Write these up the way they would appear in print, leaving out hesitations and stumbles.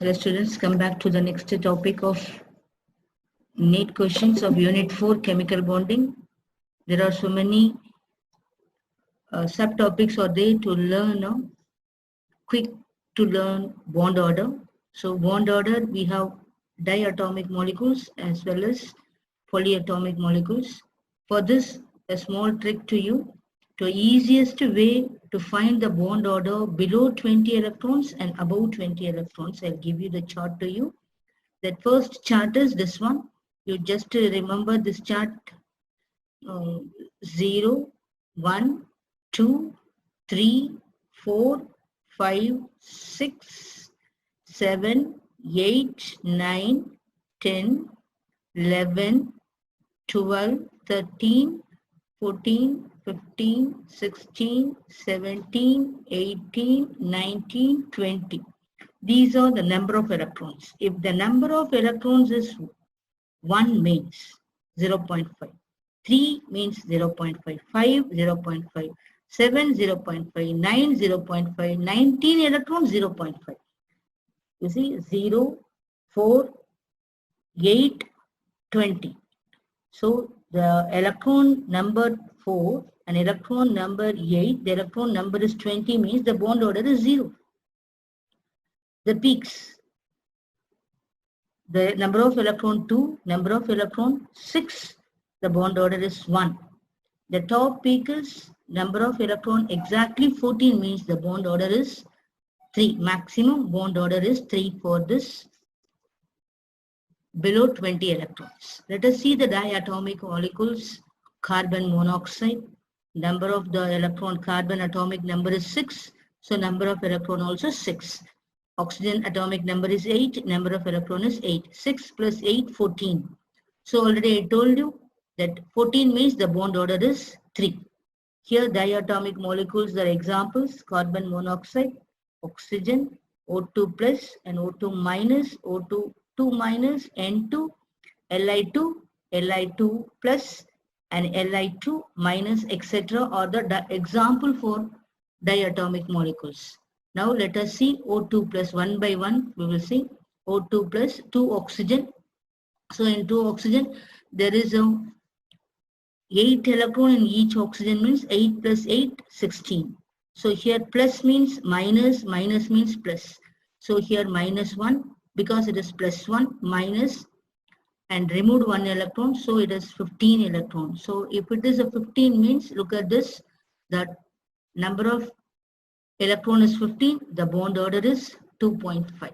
Hello students, come back to the next topic of NEET questions of Unit 4 Chemical Bonding. There are so many subtopics are there to learn, quick to learn bond order. So bond order, we have diatomic molecules as well as polyatomic molecules. For this, a small trick to you. The easiest way to find the bond order below 20 electrons and above 20 electrons. I'll give you the chart to you. That first chart is this one. You just remember this chart 0, 1, 2, 3, 4, 5, 6, 7, 8, 9, 10, 11, 12, 13, 14, 15, 16, 17, 18, 19, 20. These are the number of electrons. If the number of electrons is 1 means 0.5, 3 means 0.5, 5, 0.5, 7, 0.5, 9, 0.5, 19 electrons, 0.5. You see, 0, 4, 8, 20. So the electron number 4 and electron number 8, the electron number is 20 means the bond order is 0. The peaks, the number of electron 2, number of electron 6, the bond order is 1. The top peak is number of electron exactly 14 means the bond order is 3. Maximum bond order is 3 for this below 20 electrons. Let us see the diatomic molecules. Carbon monoxide, number of the electron carbon atomic number is 6. So number of electron also 6. Oxygen atomic number is 8, number of electron is 8. 6 plus 8, 14. So already I told you that 14 means the bond order is 3. Here diatomic molecules are examples: carbon monoxide, oxygen, O2 plus and O2 minus, O2 2 minus, N2, Li2, Li2 plus and Li2 minus, etc. are the example for diatomic molecules. Now let us see O2 plus. One by one we will see O2 plus 2 oxygen. So in 2 oxygen there is a 8 electron in each oxygen means 8 plus 8, 16. So here plus means minus, minus means plus. So here minus 1 because it is plus 1 minus and removed 1 electron. So it is 15 electrons. So if it is a 15 means, look at this, that number of electron is 15, the bond order is 2.5.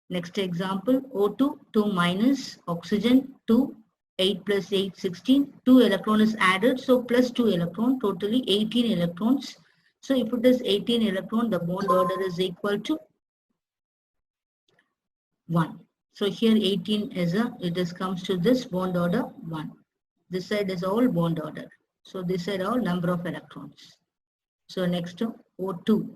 Next example, O2, 2 minus, oxygen 2, 8 plus 8, 16, 2 electron is added, so plus 2 electron, totally 18 electrons. So if it is 18 electron, the bond order is equal to 1. So here 18 is comes to this bond order 1. This side is all bond order. So this side all number of electrons. So next O2,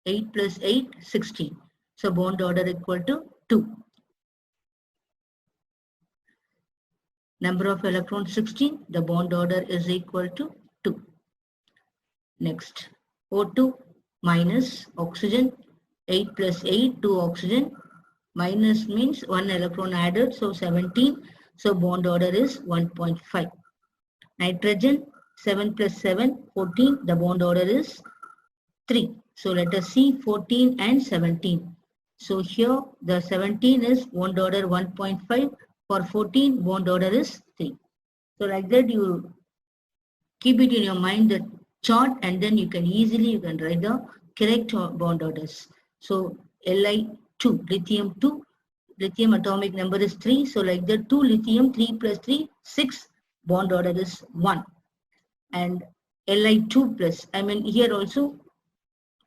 8 plus 8, 16. So bond order equal to 2. Number of electrons 16, the bond order is equal to 2. Next, O2 minus oxygen, 8 plus 8, 2 oxygen, minus means 1 electron added, so 17. So bond order is 1.5. Nitrogen, 7 plus 7, 14, the bond order is 3. So let us see 14 and 17. So here the 17 is bond order 1.5. For 14, bond order is 3. So like that you keep it in your mind, the chart, and then you can write the correct bond orders. So Li2, lithium 2, lithium atomic number is 3. So like that 2 lithium, 3 plus 3, 6, bond order is 1. And Li2 plus, I mean here also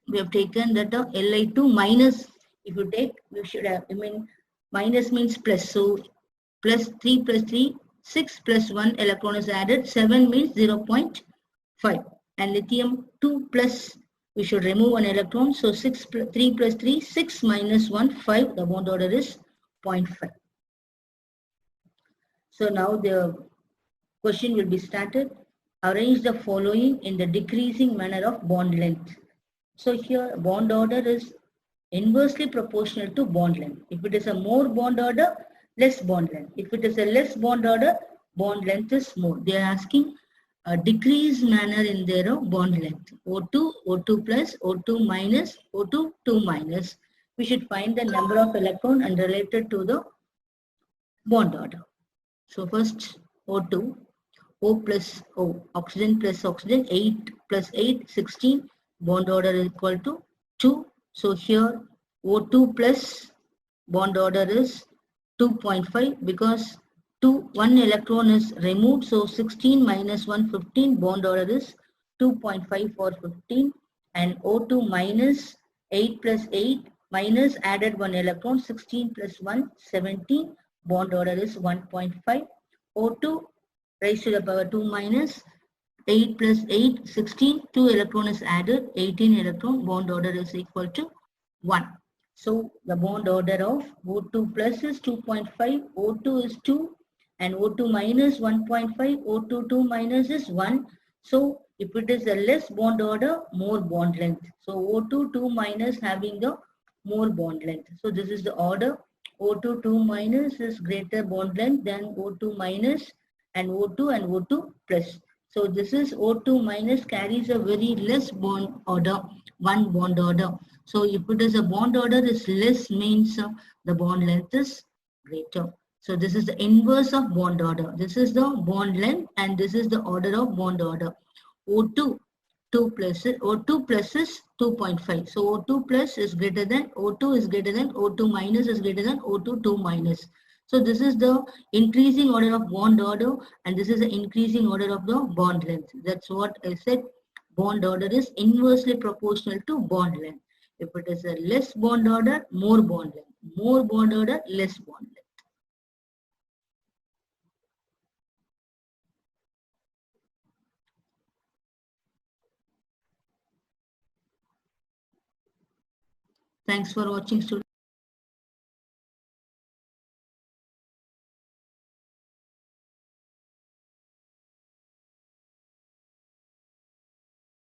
we have taken that Li2 minus, if you take, you should have, minus means plus. So plus 3 plus 3, 6 plus 1 electron is added, 7 means 0.5. And lithium 2 plus, we should remove 1 electron. So 3 plus 3, 6 minus 1, 5. The bond order is 0.5. So now the question will be started. Arrange the following in the decreasing manner of bond length. So here bond order is inversely proportional to bond length. If it is a more bond order, less bond length. If it is a less bond order, bond length is more. They are asking a decreased manner in their bond length. O2, O2 plus, O2 minus, O2, 2 minus. We should find the number of electron and related to the bond order. So first O2, O plus O, oxygen plus oxygen, 8 plus 8, 16, bond order is equal to 2. So here O2 plus bond order is 2.5 because 1 electron is removed. So 16 minus 1, 15, bond order is 2.5 for 15, and O2 minus 8 plus 8 minus added 1 electron, 16 plus 1, 17, bond order is 1.5. O2 raised to the power 2 minus 8 plus 8, 16, 2 electron is added, 18 electron, bond order is equal to 1. So the bond order of O2 plus is 2.5, O2 is 2, and O2 minus 1.5, O2 2 minus is 1. So if it is a less bond order, more bond length. So O2 2 minus having the more bond length. So this is the order. O2 2 minus is greater bond length than O2 minus and O2 and O2 plus. So this is O2 minus carries a very less bond order, one bond order. So if it is a bond order is less means the bond length is greater. So this is the inverse of bond order. This is the bond length and this is the order of bond order. O2 O2 plus is 2.5. So O2 plus is greater than O2 is greater than O2 minus is greater than O2 2 minus. So this is the increasing order of bond order and this is the increasing order of the bond length. That's what I said. Bond order is inversely proportional to bond length. If it is a less bond order, more bond length. More bond order, less bond length. Thanks for watching, students.